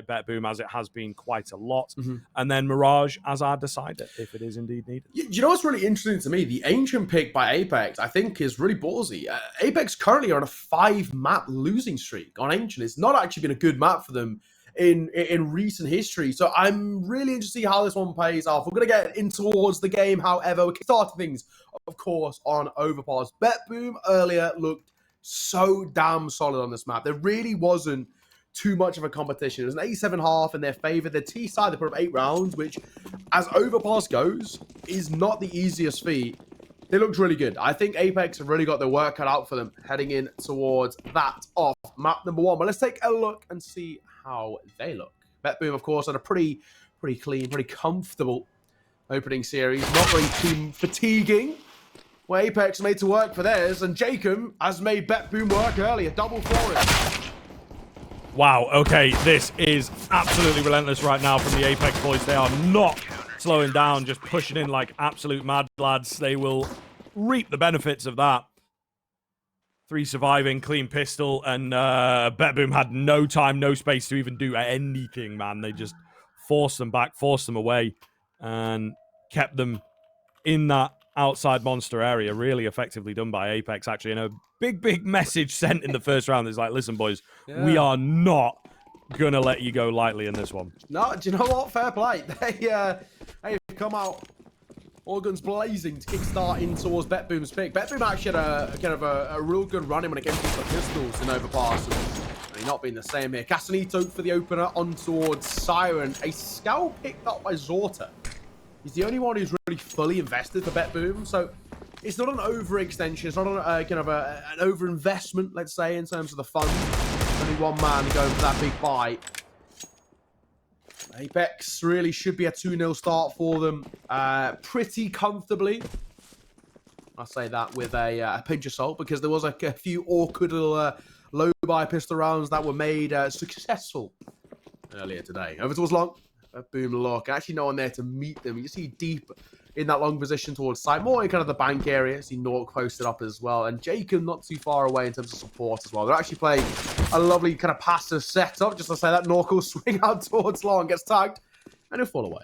BetBoom, as it has been quite a lot. And then Mirage as our decider, if it is indeed needed. You know what's really interesting to me? The Ancient pick by Apeks, I think, is really ballsy. Apeks currently are on a 5-map losing streak on Ancient. It's not actually been a good map for them in recent history. So I'm really interested to see how this one plays off. We're going to get in towards the game, however. We're starting things, of course, on Overpass. BetBoom earlier looked so damn solid on this map. There really wasn't too much of a competition. It was an 87.5 in their favor. The T side, they put up 8 rounds, which, as Overpass goes, is not the easiest feat. They looked really good. I think Apeks have really got their work cut out for them heading in towards that off map number 1. But let's take a look and see how they look. BetBoom, of course, had a pretty clean, pretty comfortable opening series. Not really too fatiguing. Where Apeks made to work for theirs, and Jacob has made BetBoom work earlier. Double for it. Wow, okay, this is absolutely relentless right now from the Apeks boys. They are not slowing down, just pushing in like absolute mad lads. They will reap the benefits of that. 3 surviving, clean pistol, and BetBoom had no time, no space to even do anything, man. They just forced them back, forced them away, and kept them in that outside monster area. Really effectively done by Apeks, actually. And a big message sent in the first round is like, listen, boys, we are not going to let you go lightly in this one. No, do you know what? Fair play. They come out all guns blazing to kickstart in towards BetBoom's pick. BetBoom actually had a real good run in when it came to the pistols in Overpass. And not been the same here. Casanito for the opener on towards Siren. A scout picked up by Zorta. He's the only one who's really fully invested for BetBoom. So it's not an overextension. It's not an overinvestment, let's say, in terms of the funds. Only one man going for that big buy. Apeks really should be a 2-0 start for them pretty comfortably. I'll say that with a pinch of salt, because there was a few awkward little low-buy pistol rounds that were made successful earlier today. Over towards long. Boom look. Actually, no one there to meet them. You see deep in that long position towards side, more in kind of the bank area. See Nork posted up as well, and Jacob not too far away in terms of support as well. They're actually playing a lovely kind of passive setup. Just to say that Nork will swing out towards long, gets tagged, and he'll fall away.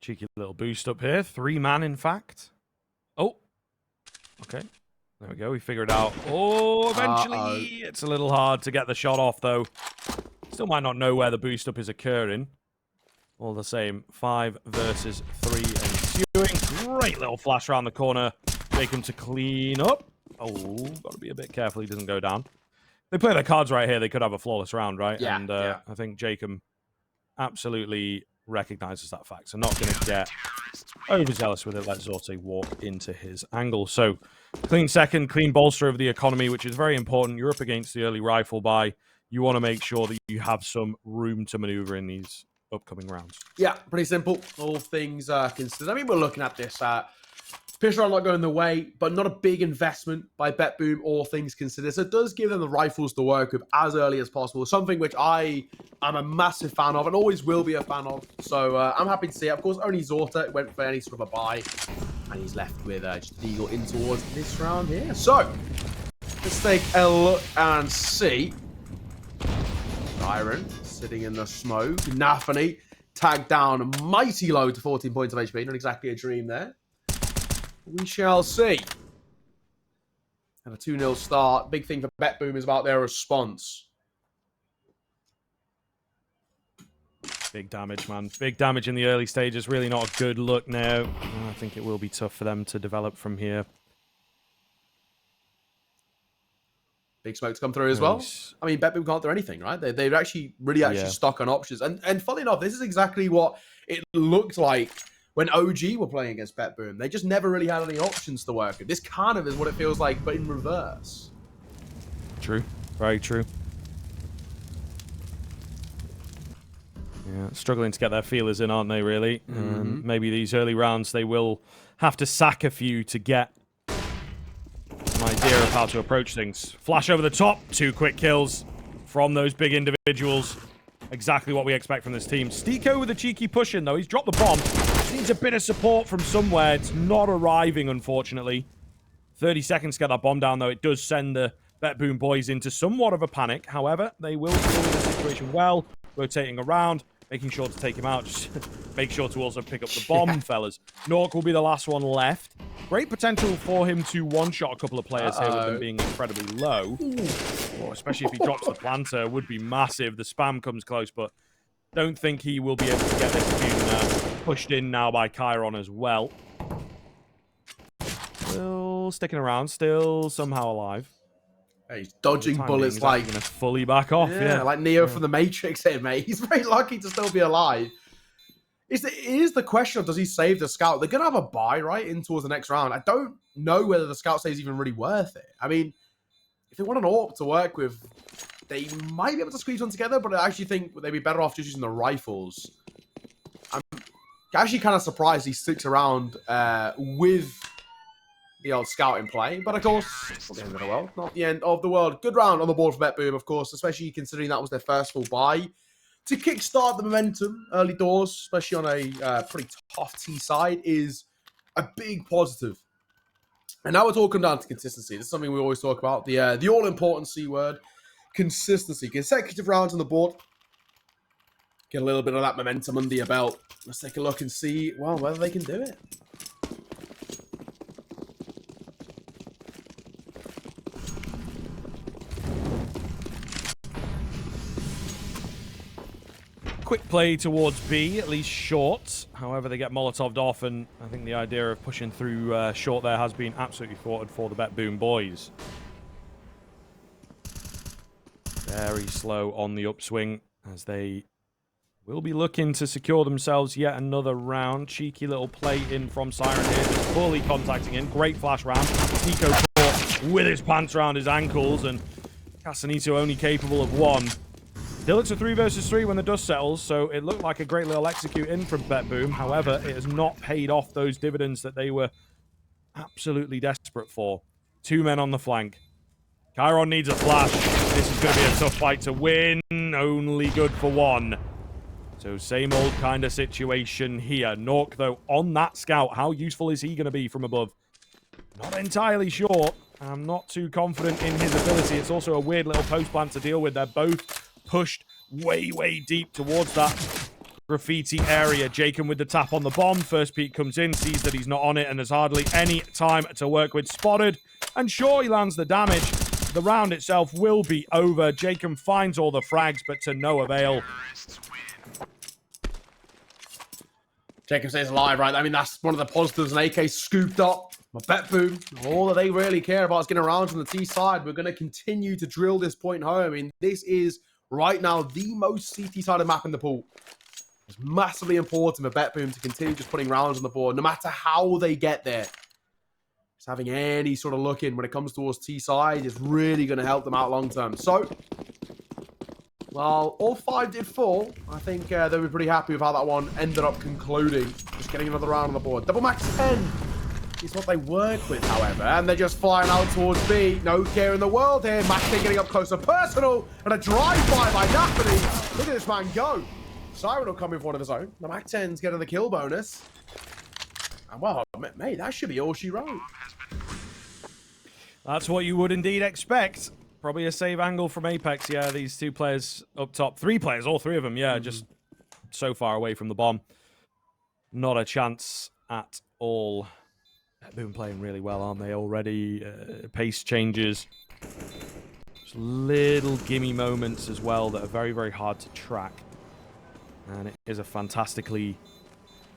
Cheeky little boost up here. 3-man, in fact. Oh, okay. There we go. We figured it out. Oh, eventually. It's a little hard to get the shot off, though. Still might not know where the boost up is occurring. All the same. 5 versus 3 ensuing. Great little flash around the corner. Jacob to clean up. Oh, got to be a bit careful he doesn't go down. They play their cards right here. They could have a flawless round, right? Yeah, and yeah. I think Jacob absolutely recognizes that fact. So not going to get overzealous with it. Let Zorte walk into his angle. So clean second, clean bolster of the economy, which is very important. You're up against the early rifle buy. You want to make sure that you have some room to maneuver in these upcoming rounds. Yeah, pretty simple. All things considered. I mean, we're looking at this. Pistol round not going the way, but not a big investment by BetBoom, all things considered. So it does give them the rifles to work with as early as possible. Something which I am a massive fan of and always will be a fan of. So I'm happy to see it. Of course, only Zorta went for any sort of a buy. And he's left with just Eagle in towards this round here. So let's take a look and see. Siren sitting in the smoke. Nafany tagged down mighty low to 14 points of HP. Not exactly a dream there. We shall see. And a 2-0 start. Big thing for BetBoom is about their response. Big damage, man. Big damage in the early stages. Really not a good look now. I think it will be tough for them to develop from here. Big smoke to come through as well. I mean, BetBoom can't do anything, right? They're actually really stuck on options. And funny enough, this is exactly what it looked like when OG were playing against BetBoom. They just never really had any options to work with. This kind of is what it feels like, but in reverse. True. Very true. Yeah, struggling to get their feelers in, aren't they, really? Maybe these early rounds, they will have to sack a few to get an idea of how to approach things. Flash over the top. 2 quick kills from those big individuals. Exactly what we expect from this team. Stiko with a cheeky push in, though. He's dropped the bomb. Needs a bit of support from somewhere. It's not arriving, unfortunately. 30 seconds to get that bomb down, though. It does send the BetBoom boys into somewhat of a panic. However, they will deal with the situation well, rotating around, making sure to take him out. Just make sure to also pick up the bomb, fellas. Nork will be the last one left. Great potential for him to one-shot a couple of players here with them being incredibly low. Oh, especially if he drops the planter, would be massive. The spam comes close, but don't think he will be able to get this being pushed in now by Chiron as well. Still sticking around, still somehow alive. He's dodging bullets like gonna fully back off. Yeah, like Neo from the Matrix here, mate. He's very lucky to still be alive. It is the question of, does he save the scout? They're going to have a buy, right, in towards the next round. I don't know whether the scout save is even really worth it. I mean, if they want an AWP to work with, they might be able to squeeze one together, but I actually think they'd be better off just using the rifles. I'm actually kind of surprised he sticks around with the old scout in play. But, of course, not the end of the world. Not the end of the world. Good round on the board for BetBoom, of course, especially considering that was their first full buy. To kickstart the momentum early doors, especially on a pretty tough T side, is a big positive. And now we're talking down to consistency. This is something we always talk about. The all-important C word, consistency. Consecutive rounds on the board. Get a little bit of that momentum under your belt. Let's take a look and see, well, whether they can do it. Quick play towards B, at least short. However, they get Molotov'd off, and I think the idea of pushing through short there has been absolutely thwarted for the BetBoom boys. Very slow on the upswing, as they will be looking to secure themselves yet another round. Cheeky little play in from Siren here, just fully contacting in. Great flash round. Nico caught with his pants around his ankles, and Casanito only capable of one. Still, it's a 3 versus 3 when the dust settles, so it looked like a great little execute in from BetBoom. However, it has not paid off those dividends that they were absolutely desperate for. 2 men on the flank. Chiron needs a flash. This is going to be a tough fight to win. Only good for 1. So same old kind of situation here. Nork, though, on that scout. How useful is he going to be from above? Not entirely sure. I'm not too confident in his ability. It's also a weird little post plant to deal with. They're both pushed way, way deep towards that graffiti area. Jacob with the tap on the bomb. First peek comes in, sees that he's not on it, and there's hardly any time to work with. Spotted, and sure, he lands the damage. The round itself will be over. Jacob finds all the frags, but to no avail. Jacob stays alive, right? I mean, that's one of the positives. An AK scooped up. But BetBoom, all that they really care about is getting around from the T side. We're going to continue to drill this point home. I mean, this is right now the most CT-sided map in the pool. It's massively important for BetBoom to continue just putting rounds on the board, no matter how they get there. Just having any sort of look in when it comes towards T side is really going to help them out long term. So, while all 5 did fall, I think they'll be pretty happy with how that one ended up concluding. Just getting another round on the board. Double max 10 is what they work with, however. And they're just flying out towards B. No care in the world here. Max 10 getting up close and personal. And a drive-by by Napoli. Look at this man go. Siren will come in for one of his own. The Mac 10's getting the kill bonus. And well, mate, that should be all she wrote. That's what you would indeed expect. Probably a save angle from Apeks. Yeah, these 2 players up top. 3 players, all 3 of them. Yeah, just so far away from the bomb. Not a chance at all. BetBoom playing really well, aren't they, already? Pace changes. Just little gimme moments as well that are very, very hard to track. And it is a fantastically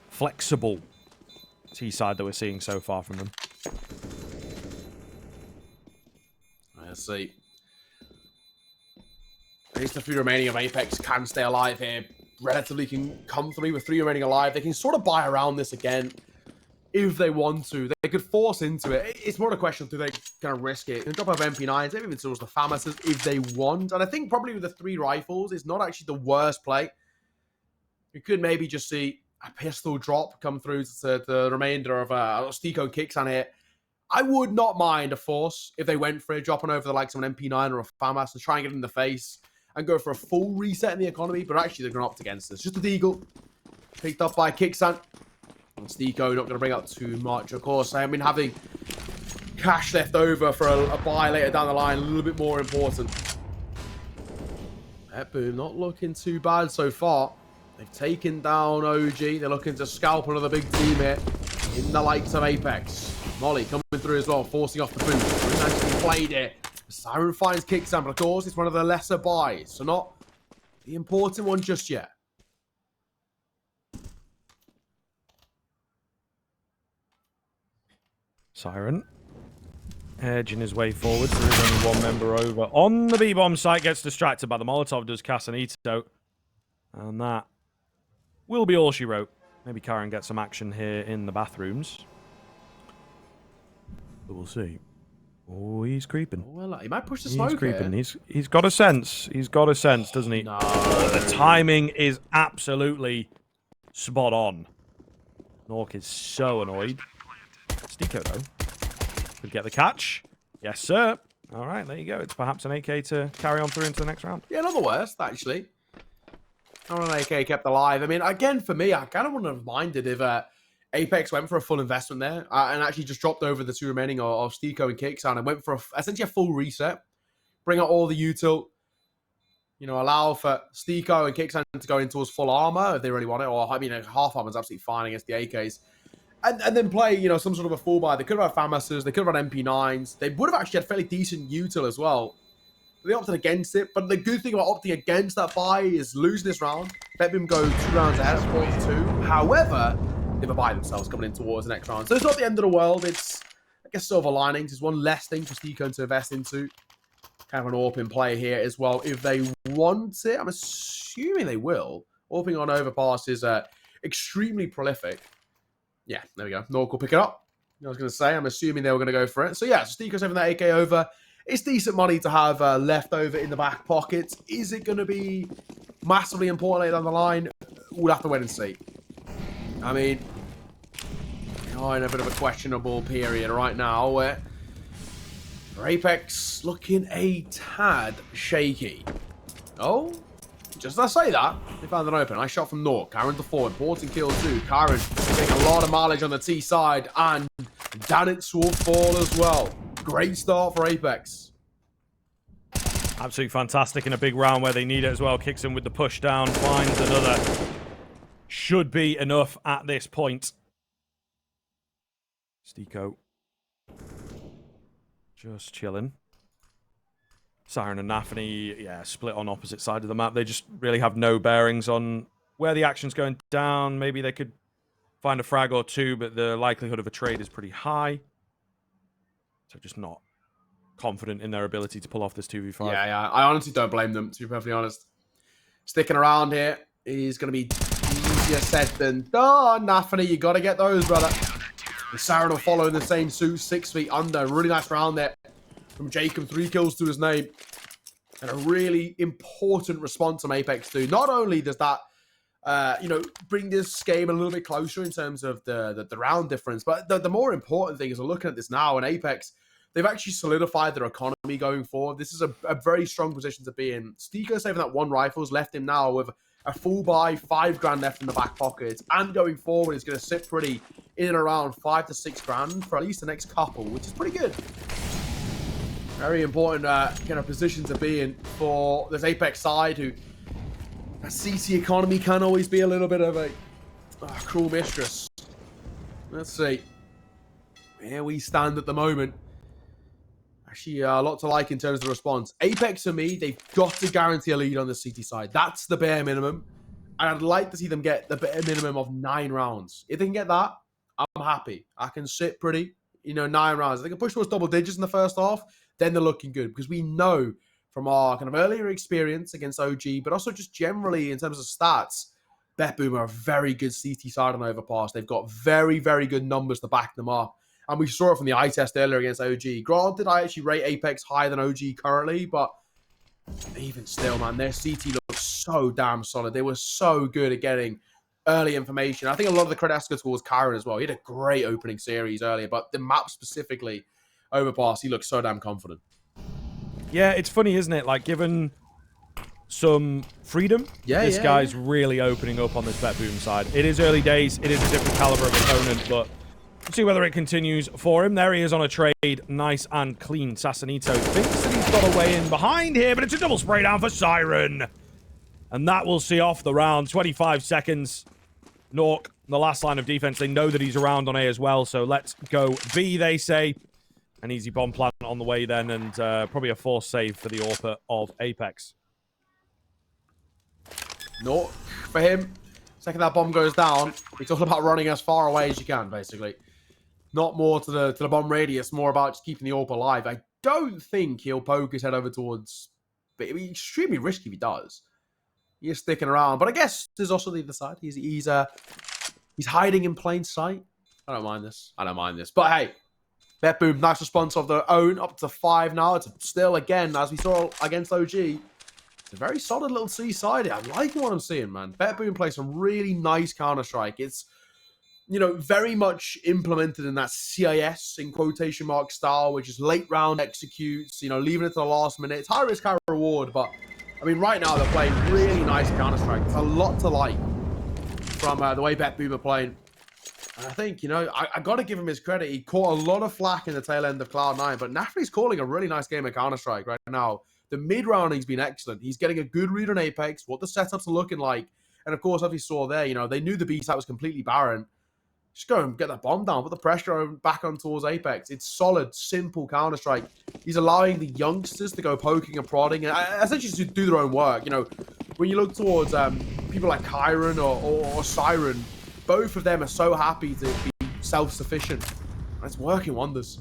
flexible T-side that we're seeing so far from them. Let's see. At least the 3 remaining of Apeks can stay alive here. Relatively can comfortably with 3 remaining alive. They can sort of buy around this again if they want to. They could force into it. It's more a question of do they kind of risk it. And drop off MP9s, maybe even towards the FAMASs if they want. And I think probably with the 3 rifles, it's not actually the worst play. You could maybe just see a pistol drop come through to the remainder of Stico kicks on it. I would not mind a force if they went for it, dropping over the likes of an MP9 or a FAMAS and try and get in the face and go for a full reset in the economy, but actually they're going to opt against this. Just a deagle. Picked up by Kicksan. And Stico not going to bring up too much, of course. I mean, having cash left over for a buy later down the line a little bit more important. BetBoom not looking too bad so far. They've taken down OG. They're looking to scalp another big team here in the likes of Apeks. Molly coming through as well, forcing off the boot. Actually played it. Siren finds Kickstand, but of course it's one of the lesser buys, so not the important one just yet. Siren edging his way forward. There is only one member over on the B-bomb site. Gets distracted by the Molotov. Does Casanito, and that will be all she wrote. Maybe Karen gets some action here in the bathrooms. But we'll see. Oh, he's creeping. Oh, well, he might push the smoke. He's creeping. Here. He's got a sense. He's got a sense, doesn't he? No. The timing is absolutely spot on. Nork is so annoyed. Stico, though, could get the catch. Yes, sir. All right, there you go. It's perhaps an AK to carry on through into the next round. Yeah, not the worst, actually. Not an AK kept alive. I mean, again, for me, I kind of wouldn't have minded if Apeks went for a full investment there and actually just dropped over the two remaining of Stico and Kickstand and went for essentially a full reset. Bring out all the util. You know, allow for Stico and Kickstand to go in towards full armor if they really want it. Or, I mean, half armor is absolutely fine against the AKs. And then play, you know, some sort of a full buy. They could have had FAMASs. They could have had MP9s. They would have actually had fairly decent util as well. They opted against it. But the good thing about opting against that buy is losing this round. BetBoom go 2 rounds ahead at 4-2. However, they have a buy themselves coming in towards the next round. So it's not the end of the world. It's, I guess, silver linings. It's one less thing for Stico to invest into. Kind of an AWP in play here as well. If they want it, I'm assuming they will. AWPing on Overpass is extremely prolific. Yeah, there we go. Nork will pick it up. I was going to say, I'm assuming they were going to go for it. So yeah, so Stico's having that AK over. It's decent money to have left over in the back pocket. Is it going to be massively important later down the line? We'll have to wait and see. I mean, we're in a bit of a questionable period right now where Apeks looking a tad shaky. Oh, just as I say that, they found an open. Nice shot from Nork. Karen to forward. Important kill too. Karen getting a lot of mileage on the T side. And Danitz will fall as well. Great start for Apeks. Absolutely fantastic in a big round where they need it as well. Kicks in with the push down. Finds another. Should be enough at this point. Stico. Just chilling. Siren and Nafany, yeah, split on opposite side of the map. They just really have no bearings on where the action's going down. Maybe they could find a frag or two, but the likelihood of a trade is pretty high. So just not confident in their ability to pull off this 2v5. Yeah. I honestly don't blame them, to be perfectly honest. Sticking around here is going to be easier said than done. Nafany, you got to get those, brother. And Siren will follow in the same suit, 6 feet under. Really nice round there from Jacob, 3 kills to his name. And a really important response from Apeks too. Not only does that, you know, bring this game a little bit closer in terms of the round difference, but the more important thing is we're looking at this now, and Apeks, they've actually solidified their economy going forward. This is a very strong position to be in. Stico saving that 1 rifles, left him now with a full buy, 5 grand left in the back pocket, and going forward is going to sit pretty in and around 5 to 6 grand for at least the next couple, which is pretty good. Very important kind of position to be in for this Apeks side, who a CC economy can always be a little bit of a cruel mistress. Let's see where we stand at the moment. Actually, a lot to like in terms of the response. Apeks, for me, they've got to guarantee a lead on the CT side. That's the bare minimum. And I'd like to see them get the bare minimum of 9 rounds. If they can get that, I'm happy. I can sit pretty, you know, 9 rounds. If they can push towards double digits in the first half, then they're looking good. Because we know from our kind of earlier experience against OG, but also just generally in terms of stats, BetBoom are a very good CT side on Overpass. They've got very, very good numbers to back them up. And we saw it from the eye test earlier against OG. Granted, I actually rate Apeks higher than OG currently, but even still, man, their CT looks so damn solid. They were so good at getting early information. I think a lot of the credit has to go towards Kyron as well. He had a great opening series earlier, but the map specifically, Overpass, he looks so damn confident. Yeah, it's funny, isn't it? Like, given some freedom, this guy's really opening up on this BetBoom side. It is early days. It is a different caliber of opponent, but See whether it continues for him. There he is on a trade. Nice and clean. Sassanito thinks that he's got a way in behind here, but it's a double spray down for Siren. And that will see off the round. 25 seconds. Nork, the last line of defense. They know that he's around on A as well, so let's go B, they say. An easy bomb plant on the way then, and probably a forced save for the AWP of Apeks. Nork for him. Second that bomb goes down, it's all about running as far away as you can, basically. Not more to the bomb radius, more about just keeping the AWP alive. I don't think he'll poke his head over towards... But it'd be extremely risky if he does. He's sticking around. But I guess there's also the other side. He's hiding in plain sight. I don't mind this. But hey, BetBoom, nice response of their own. Up to 5 now. It's still, again, as we saw against OG, it's a very solid little C-side. I'm liking what I'm seeing, man. BetBoom plays some really nice Counter-Strike. It's, you know, very much implemented in that CIS, in quotation mark style, which is late round executes, you know, leaving it to the last minute. It's high risk, high reward, but, I mean, right now they're playing really nice Counter-Strike. There's a lot to like from the way BetBoom are playing. And I think, you know, I got to give him his credit. He caught a lot of flack in the tail end of Cloud9, but Nafri's calling a really nice game of Counter-Strike right now. The mid-rounding's been excellent. He's getting a good read on Apeks, what the setups are looking like. And, of course, as we saw there, you know, they knew the B-side was completely barren. Just go and get that bomb down. Put the pressure back on towards Apeks. It's solid, simple Counter-Strike. He's allowing the youngsters to go poking and prodding and essentially to do their own work. You know, when you look towards people like Kyron or Siren, both of them are so happy to be self-sufficient. And it's working wonders.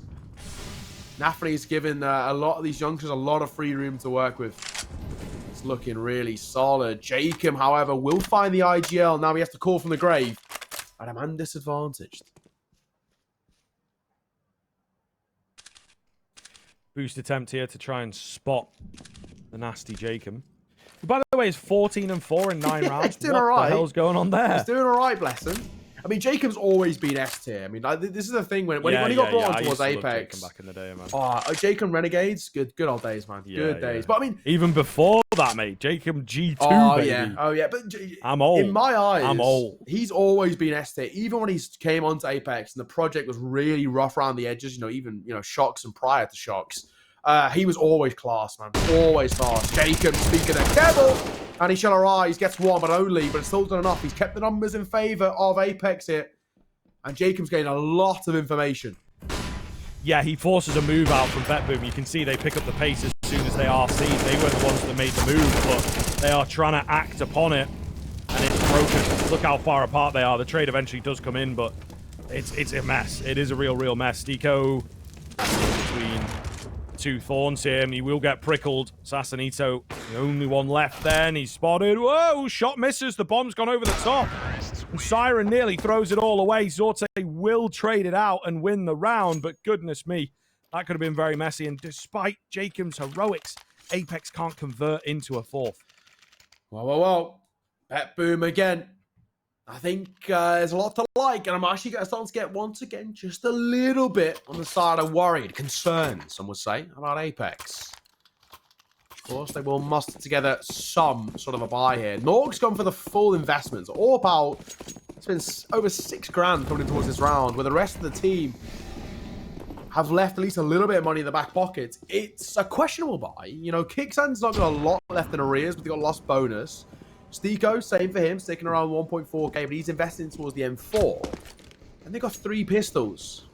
Nafri's given a lot of these youngsters a lot of free room to work with. It's looking really solid. Jacob, however, will find the IGL. Now he has to call from the grave. And I'm undisadvantaged. Boost attempt here to try and spot the nasty Jacob. Who, by the way, is 14-4 in 9 rounds. He's doing all right. What the hell's going on there? He's doing all right, bless him. I mean, Jacob's always been S tier. I mean, like, this is the thing when he got brought on towards Apeks. Back in the day, man. Oh, Jacob Renegades, good old days, man. Good days. But I mean, even before that, mate, Jacob G2, baby. Oh yeah. But I'm old. In my eyes, I'm old. He's always been S tier. Even when he came onto Apeks and the project was really rough around the edges, you know, even Shocks and prior to Shocks, he was always class, man. Always class. Jacob, speaking of Devil. And he shall arise, gets one, but it's still done enough. He's kept the numbers in favor of Apeks here. And Jacob's getting a lot of information. Yeah, he forces a move out from BetBoom. You can see they pick up the pace as soon as they are seen. They were the ones that made the move, but they are trying to act upon it. And it's broken. Look how far apart they are. The trade eventually does come in, but it's a mess. It is a real mess. Deco between two thorns here, and he will get prickled. Sassanito, the only one left there, and he's spotted. Whoa, shot misses. The bomb's gone over the top. And Siren nearly throws it all away. Zorte will trade it out and win the round, but goodness me, that could have been very messy. And despite Jacob's heroics, Apeks can't convert into a fourth. Well. BetBoom again. I think there's a lot to like, and I'm actually starting to get, once again, just a little bit on the side of worried, concerned, some would say, about Apeks. Of course, they will muster together some sort of a buy here. Norg's gone for the full investment. All about, it's been over 6 grand coming towards this round, where the rest of the team have left at least a little bit of money in the back pocket. It's a questionable buy. You know, Kicksan's not got a lot left in arrears, but they got lost bonus. Stiko, same for him, sticking around 1.4k, but he's investing towards the M4. And they got 3 pistols.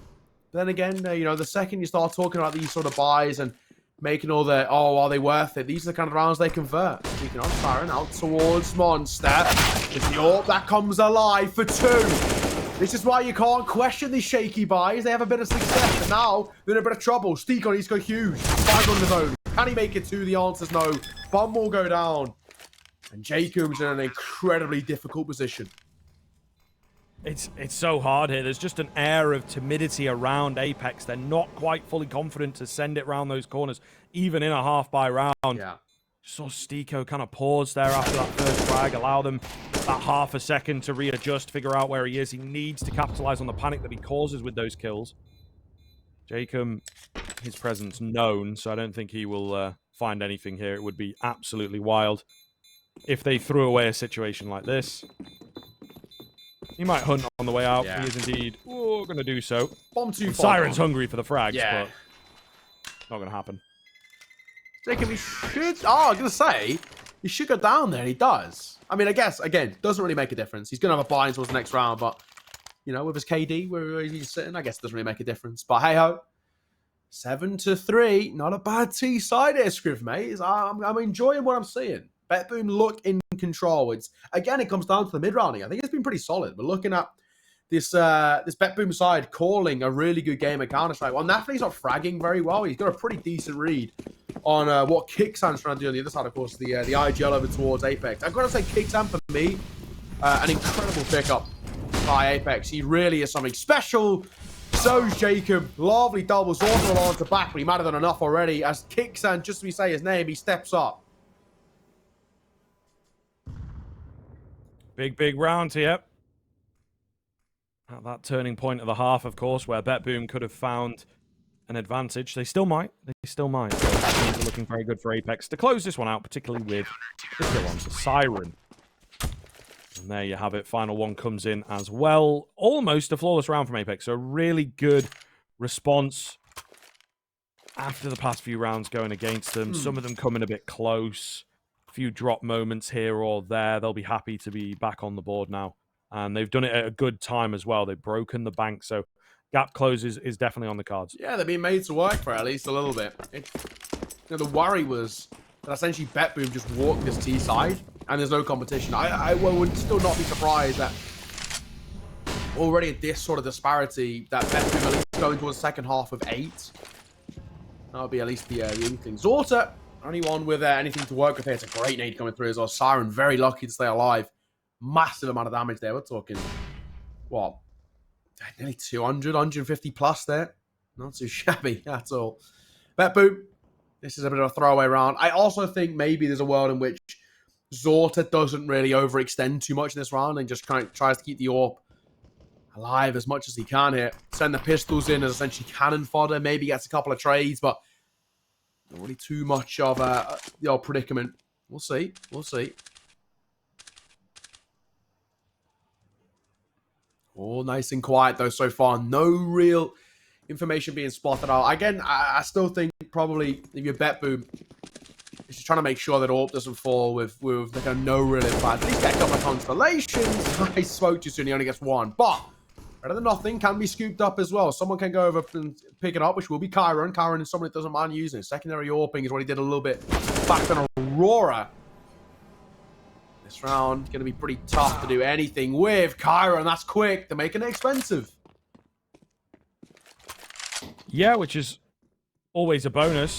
But then again, you know, the second you start talking about these sort of buys and making all the, are they worth it? These are the kind of rounds they convert. Speaking on, firing out towards Monster. It's the AWP that comes alive for 2. This is why you can't question these shaky buys. They have a bit of success, and now they're in a bit of trouble. Stiko, he's got huge. 5 on his own. Can he make it 2? The answer's no. Bomb will go down. And Jacob's in an incredibly difficult position. It's so hard here. There's just an air of timidity around Apeks. They're not quite fully confident to send it round those corners, even in a half-by round. Yeah. Saw Stiko kind of pause there after that first frag, allow them that half a second to readjust, figure out where he is. He needs to capitalize on the panic that he causes with those kills. Jacob, his presence known, so I don't think he will find anything here. It would be absolutely wild if they threw away a situation like this. He might hunt on the way out. Yeah. He is indeed going to do so. Bomb too And far. Siren's hungry for the frags, Yeah. but not going to happen. Jacob, he should... Oh, I was going to say, he should go down there, and he does. I mean, I guess, again, doesn't really make a difference. He's going to have a buy towards the next round, but, you know, with his KD, where he's sitting, I guess it doesn't really make a difference. But hey-ho. 7-3. Not a bad T-side here, Scriv, mate. I'm enjoying what I'm seeing. BetBoom look in control. Again, it comes down to the mid-rounding. I think it's been pretty solid. We're looking at this BetBoom side calling a really good game at Counter-Strike. Well, Nathaniel's not fragging very well. He's got a pretty decent read on what Kicksan's trying to do on the other side, of course, the IGL over towards Apeks. I've got to say, Kicksan, for me, an incredible pickup by Apeks. He really is something special. So's Jacob. Lovely doubles also on to back, but he might have done enough already. As Kicksan, just as we say his name, he steps up. Big round here. At that turning point of the half, of course, where BetBoom could have found an advantage. They still might. They still might. So things are looking very good for Apeks to close this one out, particularly with the kill on the Siren. And there you have it. Final one comes in as well. Almost a flawless round from Apeks. So a really good response after the past few rounds going against them. Some of them coming a bit close. A few drop moments here or there. They'll be happy to be back on the board now. And they've done it at a good time as well. They've broken the bank. So gap closes is definitely on the cards. Yeah, they're being made to work for at least a little bit. The worry was that essentially BetBoom just walked this T side and there's no competition. I would still not be surprised that already at this sort of disparity that BetBoom at least going towards the second half of 8. That would be at least the inkling. Zorta, only one with anything to work with here. It's a great nade coming through as well. Siren, very lucky to stay alive. Massive amount of damage there. We're talking, what, nearly 200, 150 plus there. Not too shabby at all. BetBoom, this is a bit of a throwaway round. I also think maybe there's a world in which Zorta doesn't really overextend too much in this round and just kind of tries to keep the AWP alive as much as he can here. Send the pistols in as essentially cannon fodder. Maybe gets a couple of trades, but not really too much of the old predicament. We'll see. We'll see. All nice and quiet, though, so far. No real information being spotted out. Again, I still think probably if you're BetBoom, it's just trying to make sure that AWP doesn't fall with the kind of no real impact. At least get a couple of constellations. I spoke too soon. He only gets one. But better than nothing. Can be scooped up as well. Someone can go over and pick it up, which will be Kyron. Kyron is someone that doesn't mind using it. Secondary AWPing is what he did a little bit back on Aurora. This round going to be pretty tough to do anything with. Kyron, that's quick. They're making it expensive. Yeah, which is always a bonus.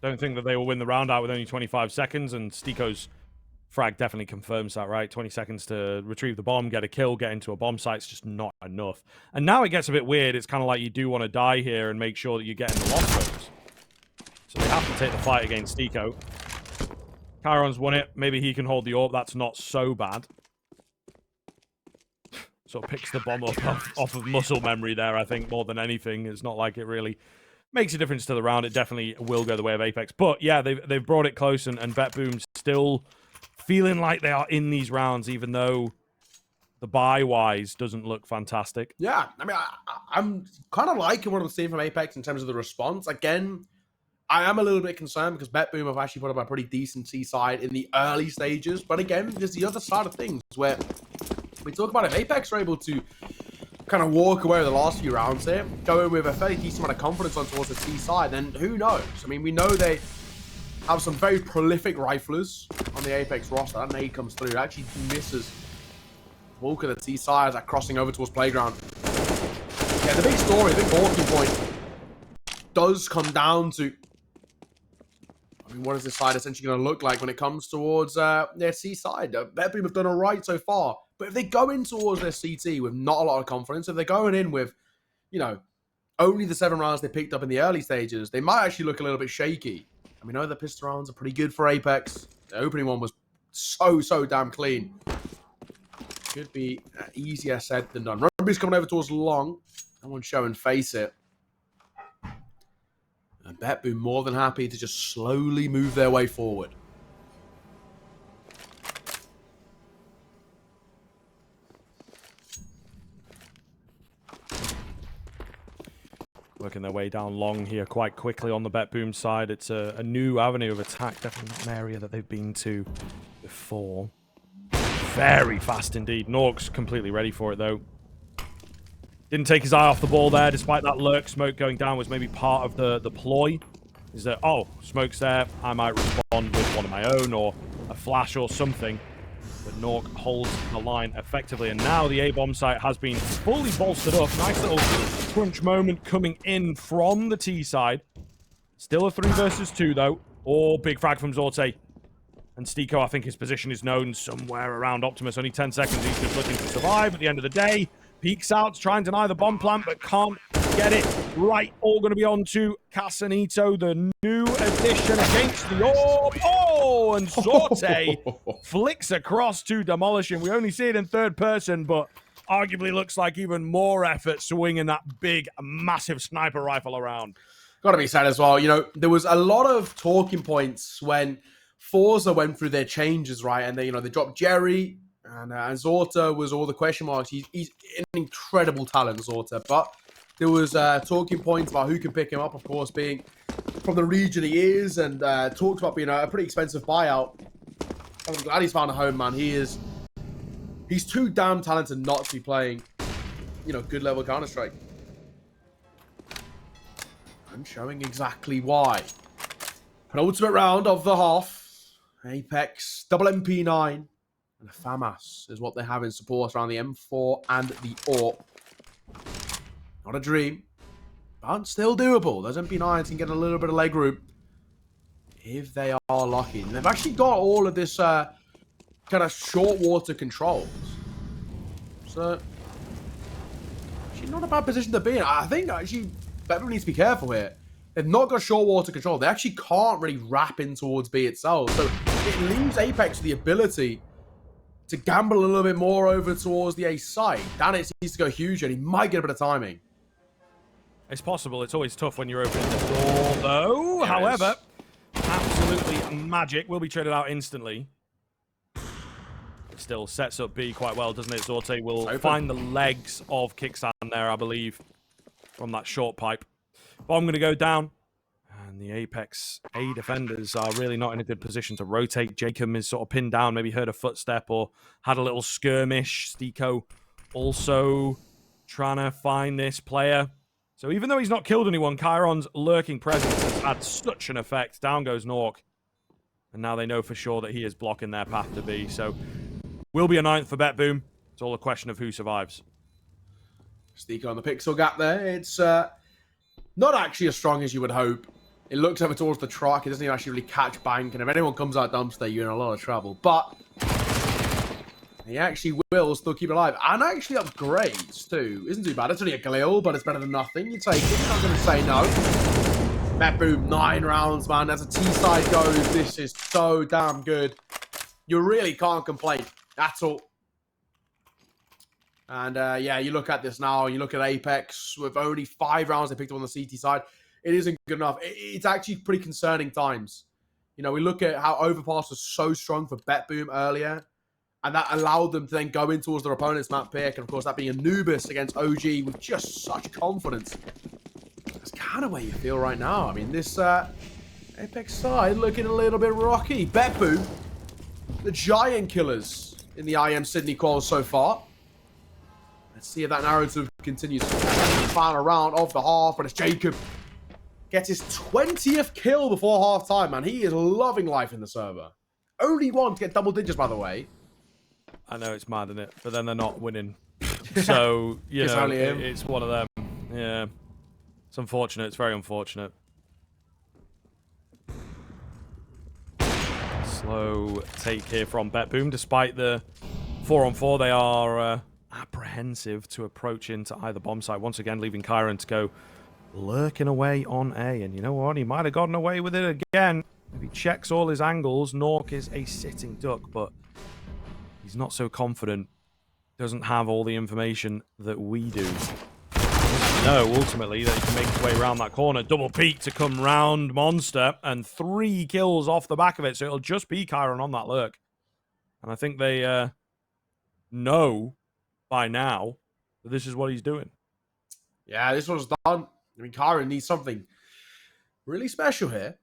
Don't think that they will win the round out with only 25 seconds, and Stiko's frag definitely confirms that, right? 20 seconds to retrieve the bomb, get a kill, get into a bomb site. It's just not enough. And now it gets a bit weird. It's kind of like you do want to die here and make sure that you're getting the lost zones. So they have to take the fight against Stiko. Chiron's won it. Maybe he can hold the AWP. That's not so bad. Sort of picks the bomb up off of muscle memory there, I think, more than anything. It's not like it really makes a difference to the round. It definitely will go the way of Apeks. But yeah, they've brought it close, and BetBoom still feeling like they are in these rounds, even though the buy-wise doesn't look fantastic. Yeah, I mean, I'm kind of liking what I'm seeing from Apeks in terms of the response. Again, I am a little bit concerned because BetBoom have actually put up a pretty decent C-side in the early stages. But again, there's the other side of things where we talk about if Apeks are able to kind of walk away with the last few rounds here, go in with a fairly decent amount of confidence on towards the C-side, then who knows? I mean, we know they have some very prolific riflers on the Apeks roster. That nade comes through. It actually misses bulk of the T-side as they're crossing over towards playground. Yeah, the big story, the big talking point does come down to, I mean, what is this side essentially going to look like when it comes towards their C side? BetBoom have done all right so far, but if they go in towards their CT with not a lot of confidence, if they're going in with, you know, only the 7 rounds they picked up in the early stages, they might actually look a little bit shaky. And we know the pistol rounds are pretty good for Apeks. The opening one was so damn clean. Could be easier said than done. Ruby's coming over towards long. No one's showing face it. And BetBoom more than happy to just slowly move their way forward. Working their way down long here quite quickly on the BetBoom side. It's a new avenue of attack, definitely not an area that they've been to before. Very fast indeed. Nork's completely ready for it, though. Didn't take his eye off the ball there, despite that lurk. Smoke going down was maybe part of the ploy. Is that, oh, smoke's there, I might respond with one of my own, or a flash or something. But Nork holds the line effectively, and now the A-bomb site has been fully bolstered up. Nice little crunch moment coming in from the T side. Still a 3 versus 2, though. Oh, big frag from Zorte. And Stiko, I think his position is known somewhere around Optimus. Only 10 seconds, he's just looking to survive at the end of the day. Peeks out to try and deny the bomb plant, but can't get it right. All going to be on to Casanito, the new addition against the orb. Oh, and Sorte flicks across to demolish him. We only see it in third person, but arguably looks like even more effort swinging that big, massive sniper rifle around. Got to be said as well, you know, there was a lot of talking points when Forza went through their changes, right? And they, you know, they dropped Jerry, and Zorta was all the question marks. He's an incredible talent, Zorta, but there was talking points about who can pick him up, of course, being from the region he is, and talked about being a pretty expensive buyout. I'm glad he's found a home, man. He's too damn talented not to be playing, you know, good level Counter-Strike. I'm showing exactly why. Penultimate round of the half. Apeks, double MP9, and a FAMAS is what they have in support around the M4 and the AWP. Not a dream, but still doable. Those MP9s can get a little bit of leg room if they are lucky. And they've actually got all of this kind of short water controls. So, actually not a bad position to be in. I think actually BetBoom needs to be careful here. They've not got short water control. They actually can't really wrap in towards B itself. So it leaves Apeks the ability to gamble a little bit more over towards the A side. Danitz needs to go huge, and he might get a bit of timing. It's possible. It's always tough when you're opening the door, though. However, absolutely magic. Will be traded out instantly. It still sets up B quite well, doesn't it? Zorte will find the legs of Kicksan there, I believe, from that short pipe. Bomb going to go down. And the Apeks A defenders are really not in a good position to rotate. Jacob is sort of pinned down, maybe heard a footstep or had a little skirmish. Stiko also trying to find this player. So even though he's not killed anyone, Chiron's lurking presence has had such an effect. Down goes Nork. And now they know for sure that he is blocking their path to B. So will be a 9th for BetBoom. It's all a question of who survives. Stiko on the pixel gap there. It's not actually as strong as you would hope. It looks over towards the truck. It doesn't even actually really catch bank. And if anyone comes out dumpster, you're in a lot of trouble. But he actually will still keep it alive. And actually upgrades, too. Isn't too bad. It's only a Galil, but it's better than nothing. You take it. You're not going to say no. BetBoom, 9 rounds, man. As a T-side goes, this is so damn good. You really can't complain at all. And yeah, you look at this now, you look at Apeks with only 5 rounds they picked up on the CT side. It isn't good enough. It's actually pretty concerning times. You know, we look at how Overpass was so strong for BetBoom earlier, and that allowed them to then go in towards their opponent's map pick, and of course that being Anubis against OG with just such confidence. That's kind of where you feel right now. I mean, this Apeks side looking a little bit rocky. BetBoom, the giant killers in the IEM Sydney calls so far. Let's see if that narrative continues. Final round of the half, but it's Jacob. Gets his 20th kill before half time, man. He is loving life in the server. Only one to get double digits, by the way. I know it's mad, isn't it? But then they're not winning. So, you know, it's one of them. Yeah. It's unfortunate. It's very unfortunate. Slow take here from BetBoom. Despite the 4-on-4, they are apprehensive to approach into either bomb site. Once again, leaving Chiron to go lurking away on A. And you know what? He might have gotten away with it again. If he checks all his angles, Nork is a sitting duck, but he's not so confident. Doesn't have all the information that we do. No, ultimately, that he can make his way around that corner. Double peek to come round Monster, and 3 kills off the back of it. So it'll just be Chiron on that lurk. And I think they know by now that this is what he's doing. Yeah, this one's done. I mean, Kyron needs something really special here.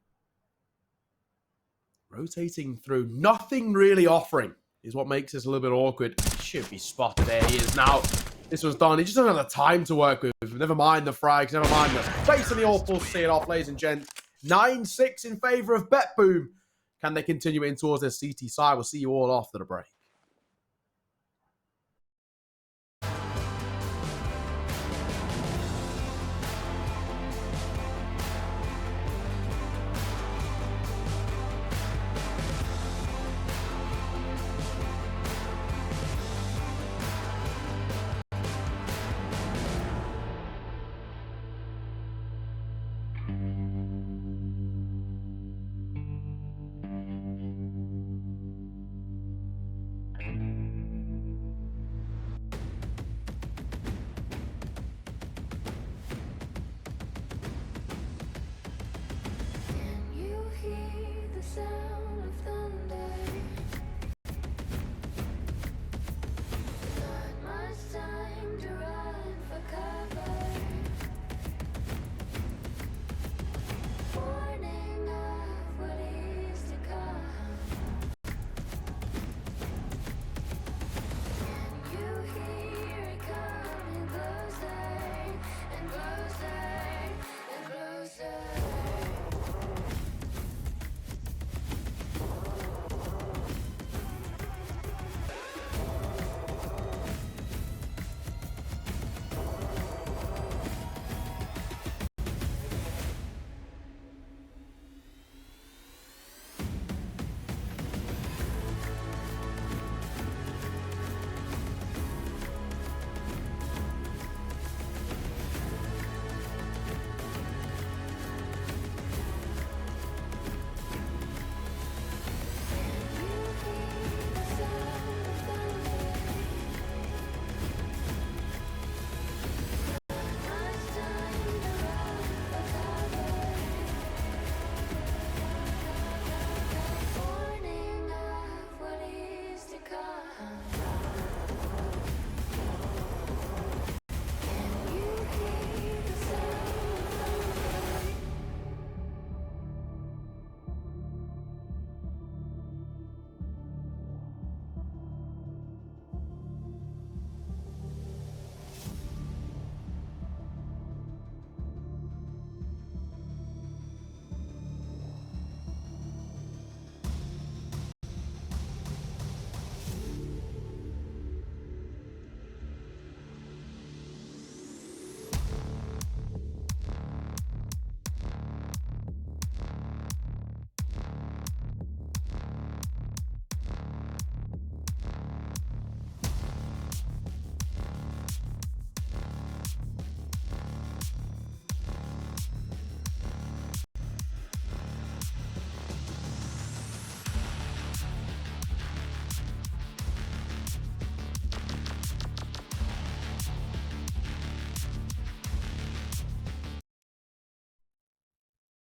Rotating through, nothing really offering is what makes this a little bit awkward. Should be spotted. There he is now. This was done. He just doesn't have the time to work with. Never mind the frags. Never mind the space in the awful. See it off, ladies and gents. 9-6 in favor of BetBoom. Can they continue in towards their CT side? We'll see you all after the break.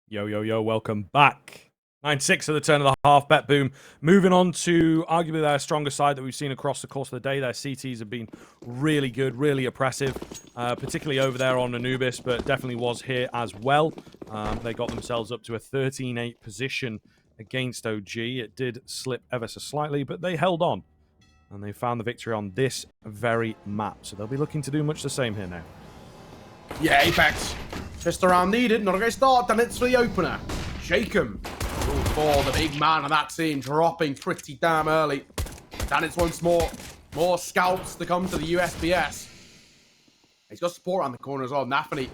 Yo, welcome back. 9-6 at the turn of the half. BetBoom moving on to arguably their strongest side that we've seen across the course of the day. Their CTs have been really good, really oppressive, particularly over there on Anubis, but definitely was here as well. They got themselves up to a 13-8 position against OG. It did slip ever so slightly, but they held on, and they found the victory on this very map. So they'll be looking to do much the same here now. Yeah, Apeks. Just around needed. Not a great start. Then it's for the opener. Shake him. For the big man of that team, dropping pretty damn early. And it's once more. More scouts to come to the USPS. He's got support around the corner as well. Nafany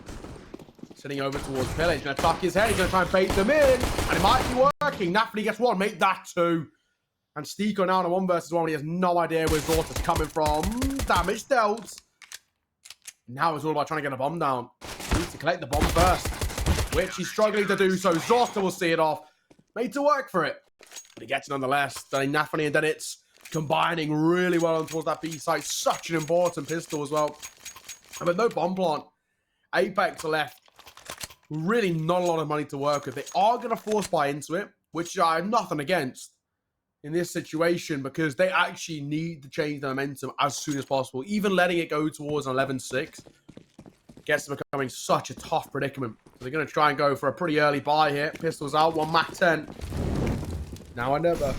sitting over towards Pillage. Going to tuck his head. He's going to try and bait them in. And it might be working. Nafany gets one. Make that two. And Stiko now on a 1 versus 1. He has no idea where his daughter's coming from. Damage dealt. Now it's all about trying to get a bomb down. He needs to collect the bomb first, which he's struggling to do so. Zorta will see it off. Made to work for it. But he gets it nonetheless. Then Nafany and then it's combining really well on towards that B side. Such an important pistol as well. And with no bomb plant, Apeks are left really not a lot of money to work with. They are going to force buy into it, which I have nothing against in this situation, because they actually need to change the momentum as soon as possible. Even letting it go towards an 11-6 gets them becoming such a tough predicament. So they're going to try and go for a pretty early buy here. Pistols out, 1 Mac 10. Now or never.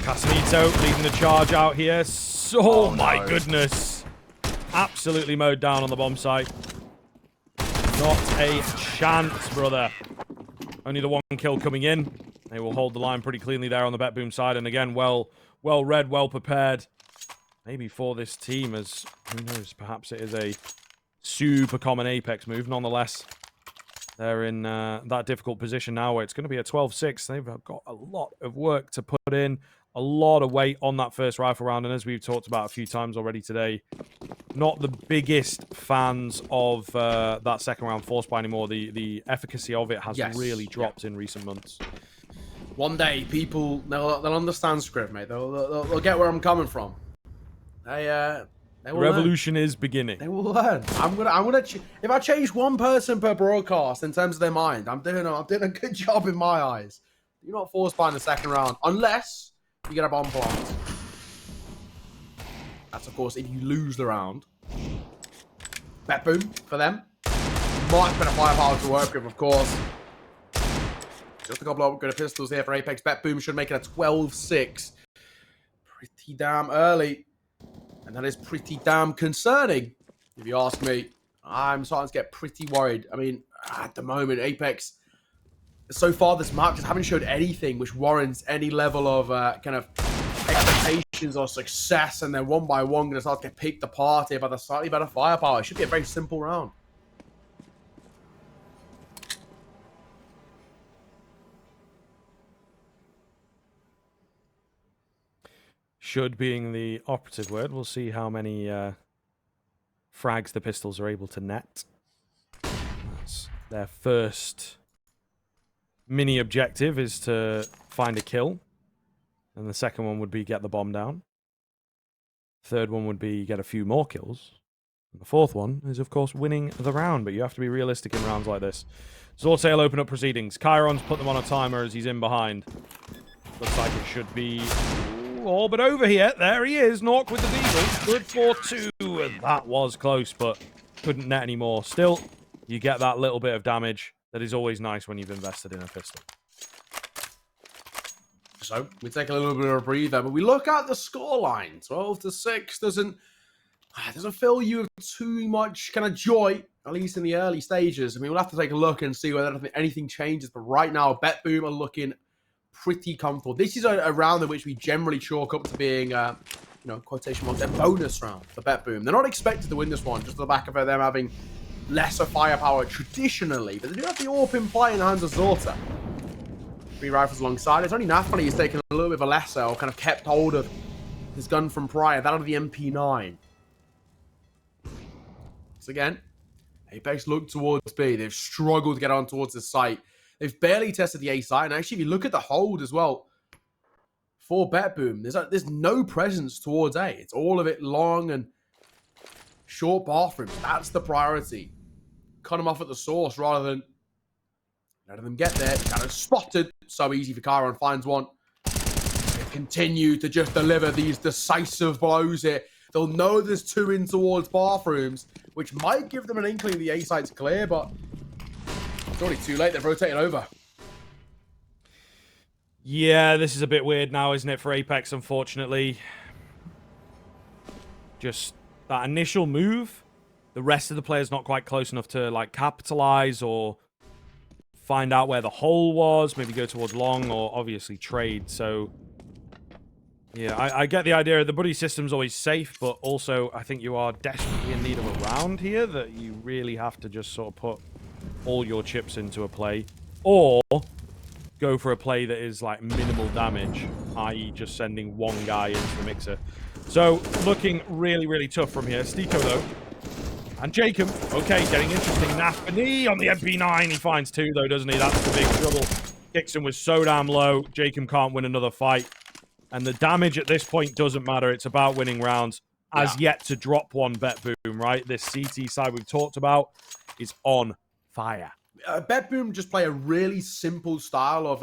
Casanito leading the charge out here. Oh my goodness. Absolutely mowed down on the bomb site. Not a chance, brother. Only the 1 kill coming in. They will hold the line pretty cleanly there on the BetBoom side. And again, well read, well prepared. Maybe for this team, as who knows, perhaps it is a super common Apeks move. Nonetheless, they're in that difficult position now where it's going to be a 12-6. They've got a lot of work to put in, a lot of weight on that first rifle round. And as we've talked about a few times already today, not the biggest fans of that second round force buy anymore. The efficacy of it has really dropped in recent months. One day, people, they'll understand script, mate. They'll get where I'm coming from. They will Revolution is beginning. They will learn. I'm gonna. If I change 1 person per broadcast in terms of their mind, I'm doing a good job in my eyes. Do not force buy in the second round unless you get a bomb plant. That's of course if you lose the round. BetBoom for them. Much better firepower to work with, of course. Just a couple of good pistols here for Apeks. BetBoom should make it a 12-6. Pretty damn early. And that is pretty damn concerning, if you ask me. I'm starting to get pretty worried. I mean, at the moment, Apeks, so far this map just haven't showed anything which warrants any level of kind of expectations or success. And then 1 by 1 going to start to get picked apart here by the slightly better firepower. It should be a very simple round. Should being the operative word. We'll see how many frags the pistols are able to net. That's their first mini objective, is to find a kill. And the second one would be get the bomb down. Third one would be get a few more kills. And the fourth one is, of course, winning the round. But you have to be realistic in rounds like this. Zortail open up proceedings. Chiron's put them on a timer as he's in behind. Looks like it should be all but over here. There he is. Nork with the Beagle. Good for 2. That was close, but couldn't net anymore. Still, you get that little bit of damage that is always nice when you've invested in a pistol. So we take a little bit of a breather, but we look at the scoreline. 12-6 doesn't fill you with too much kind of joy, at least in the early stages. I mean, we'll have to take a look and see whether anything changes. But right now, BetBoom are looking pretty comfortable. This is a round in which we generally chalk up to being, quotation marks, a bonus round for BetBoom. They're not expected to win this one, just on the back of them having lesser firepower traditionally, but they do have the AWP in play in the hands of Zorta. 3 rifles alongside. It's only Napoli who's taken a little bit of a lesser, or kind of kept hold of his gun from prior, that of the MP9. So again, Apeks look towards B. They've struggled to get on towards the site. They've barely tested the A site. And actually, if you look at the hold as well, for BetBoom, there's no presence towards A. It's all of it long and short bathrooms. That's the priority. Cut them off at the source rather than letting them get there. Kind of spotted. So easy for Chiron. Finds one. They continue to just deliver these decisive blows here. They'll know there's 2 in towards bathrooms, which might give them an inkling the A site's clear, but it's already too late. They've rotated over. Yeah, this is a bit weird now, isn't it, for Apeks, unfortunately. Just that initial move, the rest of the players not quite close enough to, like, capitalize or find out where the hole was, maybe go towards long or obviously trade. So, yeah, I get the idea. The buddy system's always safe, but also I think you are desperately in need of a round here that you really have to just sort of put all your chips into a play, or go for a play that is like minimal damage, i.e. just sending 1 guy into the mixer. So looking really, really tough from here. Stiko though, and Jacob, okay, getting interesting. Nafani on the MP9, he finds 2 though, doesn't he? That's the big trouble. Dixon was so damn low, Jacob can't win another fight. And the damage at this point doesn't matter, it's about winning rounds. As yet to drop one BetBoom, right? This CT side we've talked about is on fire. BetBoom just play a really simple style of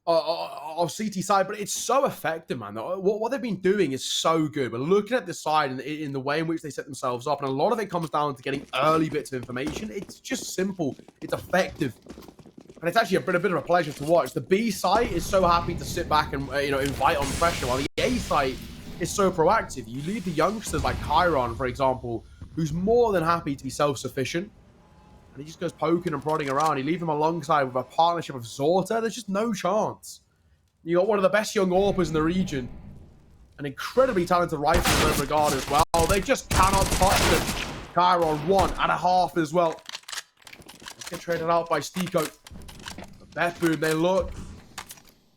of CT side, but it's so effective, man. What they've been doing is so good. We're looking at this side in the way in which they set themselves up, and a lot of it comes down to getting early bits of information. It's just simple. It's effective. And it's actually a bit of a pleasure to watch. The B site is so happy to sit back and invite on pressure, while the A site is so proactive. You leave the youngsters like Chiron, for example, who's more than happy to be self-sufficient. And he just goes poking and prodding around. You leave him alongside with a partnership of Zorta. There's just no chance. You got one of the best young AWPers in the region. An incredibly talented rifle in that regard as well. They just cannot touch them. Chiron 1.5 as well. Let's get traded out by Stico. BetBoom, they look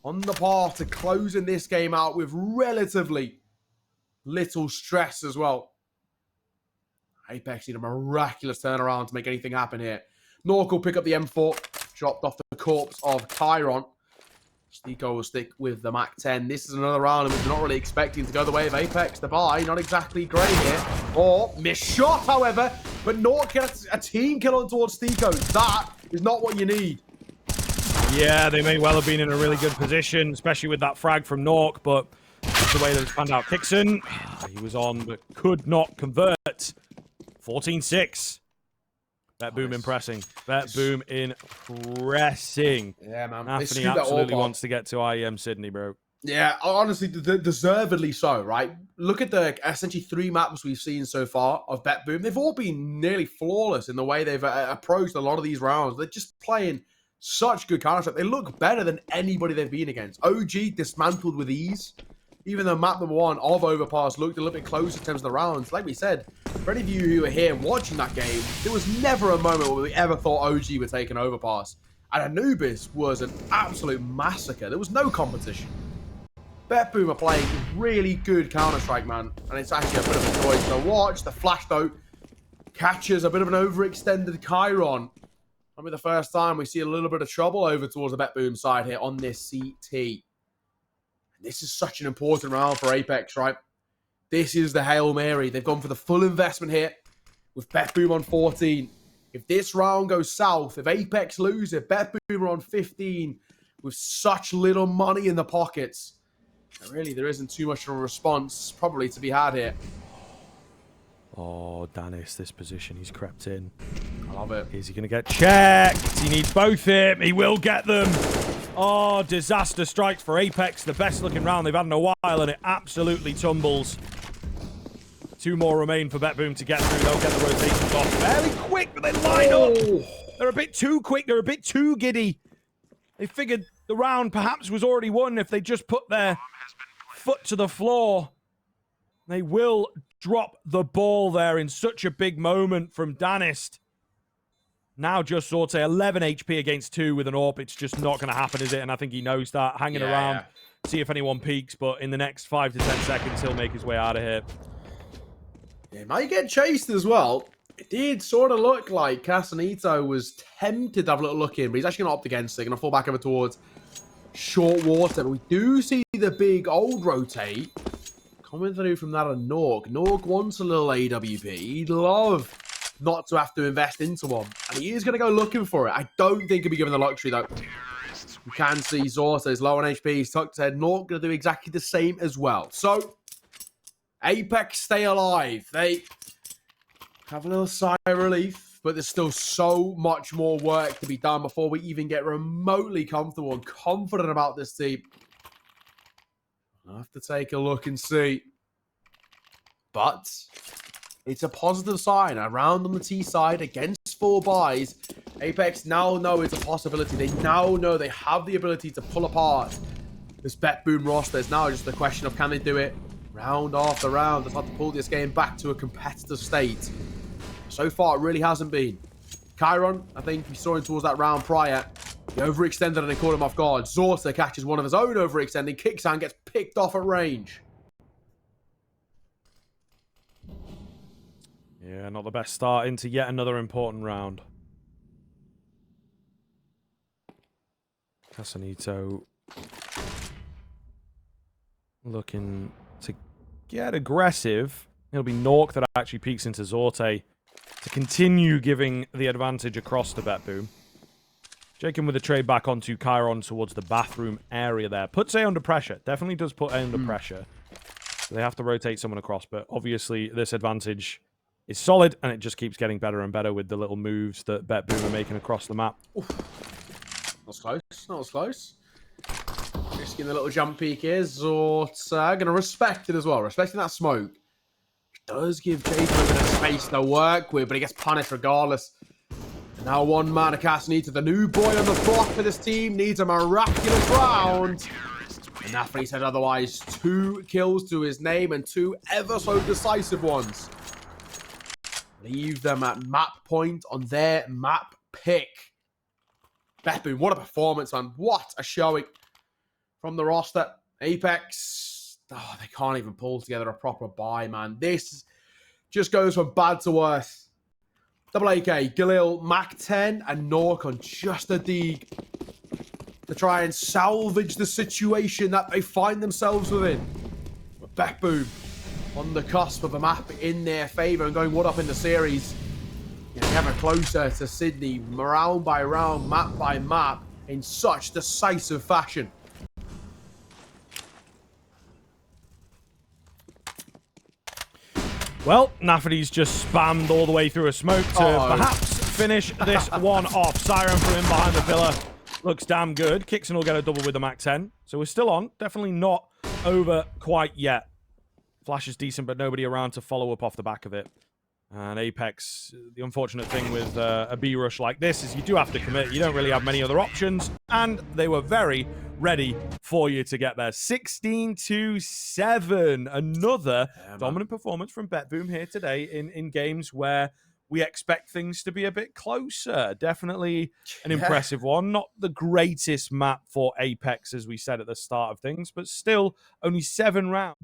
on the path to closing this game out with relatively little stress as well. Apeks need a miraculous turnaround to make anything happen here. Nork will pick up the M4, dropped off the corpse of Chiron. Stico will stick with the MAC-10. This is another round in which we're not really expecting to go the way of Apeks. The buy, not exactly great here. Or, missed shot, however. But Nork gets a team kill on towards Stico. That is not what you need. Yeah, they may well have been in a really good position, especially with that frag from Nork, but that's the way that it's panned out. Kixon, he was on, but could not convert. 14-6. BetBoom impressing. BetBoom impressing. Yeah, man. Anthony absolutely wants to get to IEM Sydney, bro. Yeah, honestly, deservedly so, right? Look at the essentially 3 maps we've seen so far of BetBoom. They've all been nearly flawless in the way they've approached a lot of these rounds. They're just playing such good Counter-Strike. They look better than anybody they've been against. OG dismantled with ease. Even though map number 1 of Overpass looked a little bit closer in terms of the rounds. Like we said, for any of you who were here watching that game, there was never a moment where we ever thought OG would take an Overpass. And Anubis was an absolute massacre. There was no competition. BetBoom are playing really good Counter-Strike, man. And it's actually a bit of a choice to watch. The flash, though, catches a bit of an overextended Chiron. That'll be the first time we see a little bit of trouble over towards the BetBoom side here on this CT. This is such an important round for Apeks, right? This is the Hail Mary. They've gone for the full investment here with BetBoom on 14. If this round goes south, if Apeks lose it, BetBoom are on 15 with such little money in the pockets. Really, there isn't too much of a response probably to be had here. Oh, Danis, this position he's crept in. I love it. Is he going to get checked? He needs both him. He will get them. Oh, disaster strikes for Apeks. The best looking round they've had in a while, and it absolutely tumbles. 2 more remain for BetBoom to get through. They'll get the rotations off fairly quick, but they line up. They're a bit too quick. They're a bit too giddy. They figured the round perhaps was already won if they just put their foot to the floor. They will drop the ball there in such a big moment from Danis. Now just Sorte 11 HP against 2 with an AWP. It's just not going to happen, is it? And I think he knows that. Hanging around, see if anyone peeks. But in the next 5 to 10 seconds, he'll make his way out of here. He might get chased as well. It did sort of look like Casanito was tempted to have a little look in, but he's actually going to opt against it. Going to fall back over towards short water. But we do see the big old rotate coming through from that of Nork. Nork wants a little AWP. He'd love not to have to invest into one. And he is going to go looking for it. I don't think he'll be given the luxury, though. You can see Zorta is low on HP. He's tucked his head. Nork going to do exactly the same as well. So, Apeks stay alive. They have a little sigh of relief, but there's still so much more work to be done before we even get remotely comfortable and confident about this team. I'll have to take a look and see. But it's a positive sign. A round on the T side against 4 buys. Apeks now know it's a possibility. They now know they have the ability to pull apart this BetBoom roster. It's now just the question of can they do it round after round. They've had to pull this game back to a competitive state. So far, it really hasn't been. Chiron, I think we saw him towards that round prior. He overextended and they caught him off guard. Zorta catches one of his own overextending. Kixan gets picked off at range. Yeah, not the best start into yet another important round. Casanito looking to get aggressive. It'll be Nork that actually peeks into Zorte to continue giving the advantage across to BetBoom. Jacob with a trade back onto Chiron towards the bathroom area there. Puts A under pressure. Definitely does put A under pressure. So they have to rotate someone across, but obviously this advantage is solid, and it just keeps getting better and better with the little moves that BetBoom are making across the map. Oof. Not as close. Not as close. Risking the little jump peek here. Zorta going to respect it as well. Respecting that smoke. Does give Jacob a bit of space to work with, but he gets punished regardless. And now one man cast needs the new boy on the block for this team. Needs a miraculous round. And Nafri said otherwise. 2 kills to his name and 2 ever so decisive ones. Leave them at map point on their map pick. BetBoom, what a performance, man. What a showing from the roster. Apeks, oh, they can't even pull together a proper buy, man. This just goes from bad to worse. Double AK, Galil, Mac 10, and Nork on just a dig to try and salvage the situation that they find themselves within. But BetBoom on the cusp of a map in their favour and going one up in the series. Ever closer to Sydney, round by round, map by map, in such decisive fashion. Well, Nafferty's just spammed all the way through a smoke to perhaps finish this one off. Siren from in behind the pillar looks damn good. Kixon will get a double with the Mac 10. So we're still on. Definitely not over quite yet. Flash is decent, but nobody around to follow up off the back of it. And Apeks, the unfortunate thing with a B rush like this is you do have to commit. You don't really have many other options. And they were very ready for you to get there. 16-7. Another dominant performance from BetBoom here today in games where we expect things to be a bit closer. Definitely an impressive one. Not the greatest map for Apeks, as we said at the start of things, but still only 7 rounds.